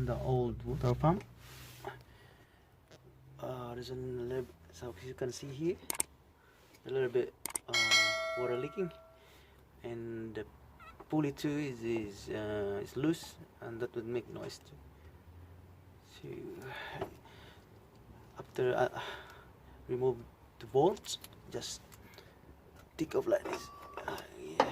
one the old water pump. There's a little, so you can see here a little bit water leaking, and the pulley too is loose, and that would make noise too. So after remove the bolts, just take off like this. Yeah.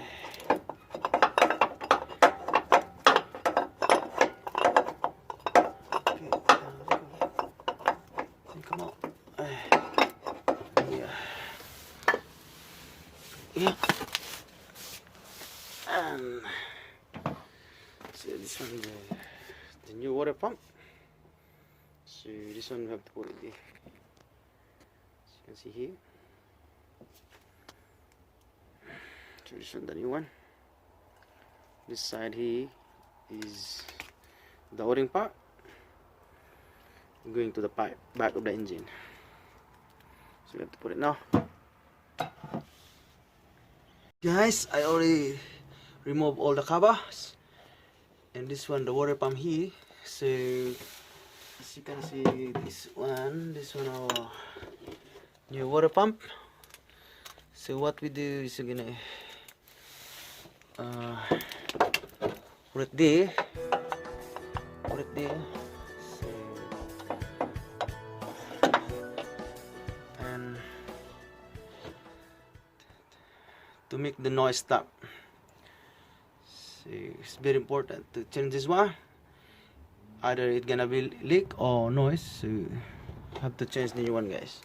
Okay, come on. Yeah. Yeah. So this one, the new water pump. So this one we have to put it there. As you can see here. So this one, the new one. This side here is the o-ring part going to the pipe back of the engine. So we have to put it now. Guys, I already removed all the covers, and this one, the water pump here. So as you can see, this one our new water pump. So what we do is we're gonna put it there, so, and to make the noise stop. So it's very important to change this one. Either it's gonna be leak or noise, so have to change the new one, guys.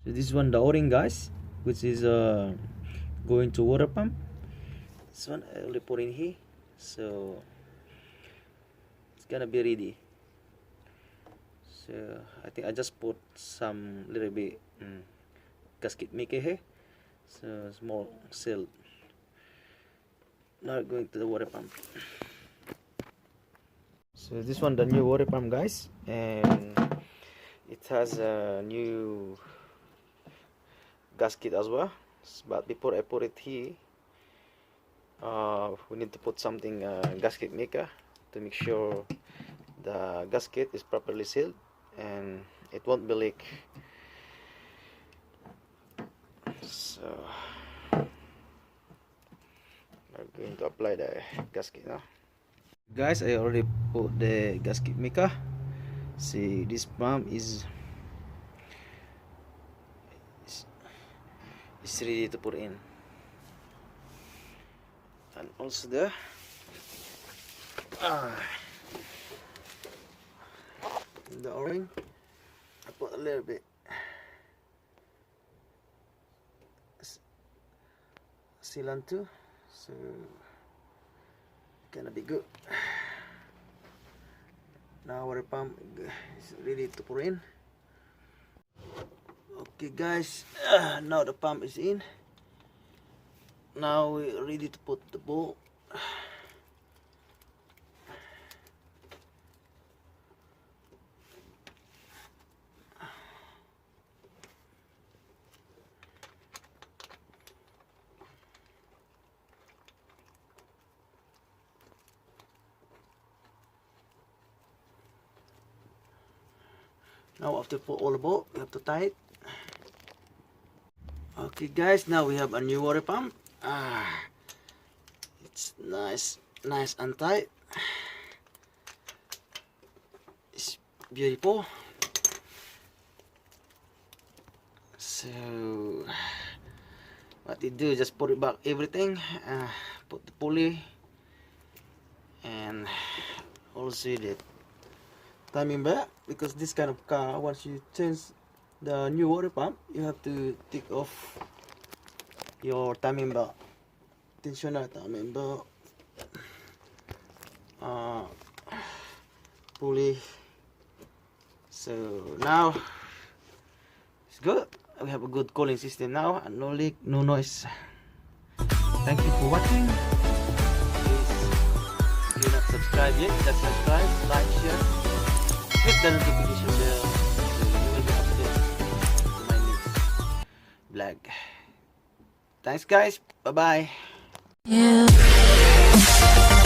So this one, the o-ring, guys, which is going to water pump. This one I only put in here, so it's gonna be ready. So I think I just put some little bit gasket maker here, so small seal. Now going to the water pump. So this one, the new water pump, guys, and it has a new gasket as well. But before I put it here, we need to put something gasket maker to make sure the gasket is properly sealed and it won't be leak. So I'm going to apply the gasket now. Guys, I already put the gasket maker. See, this pump is ready to put in, and also the o-ring. I put a little bit sealant too, so gonna be good. Now our pump is ready to put in. Okay, guys, now the pump is in. Now we're ready to put the bolt. Now after put all the bolt, we have to tie it. Okay, guys, now we have a new water pump. It's nice and tight. It's beautiful. So what you do, just put it back everything, put the pulley, and also the timing back, because this kind of car, once you change the new water pump, you have to take off your timing belt, tensioner timing belt, pulley. So now it's good. We have a good cooling system now, and no leak, no noise. Thank you for watching. Please, if you're not subscribed yet, just subscribe, like, share, hit the notification bell, so you will be updated to my next vlog. Thanks, guys. Bye bye. Bye.